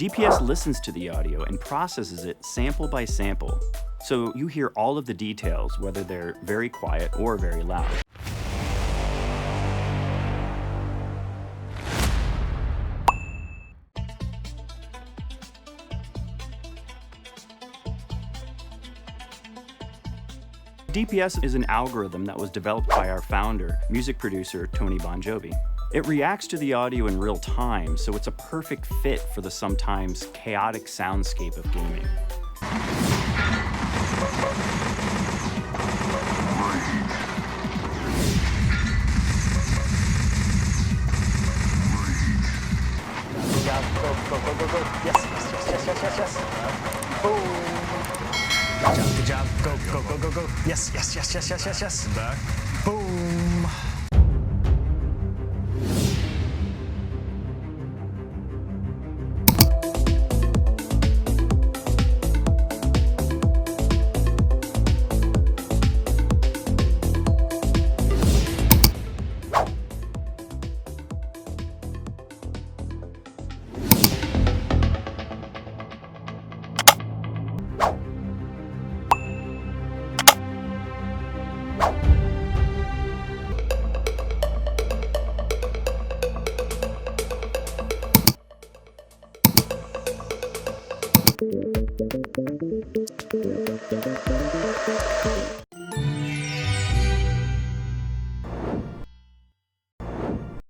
DPS listens to the audio and processes it sample by sample, so you hear all of the details, whether they're very quiet or very loud. DPS is an algorithm that was developed by our founder, music producer Tony Bongiovi. It reacts to the audio in real time, so it's a perfect fit for the sometimes chaotic soundscape of gaming. Go. Yes. Boom. Good job. Go. Yes. Back. Boom.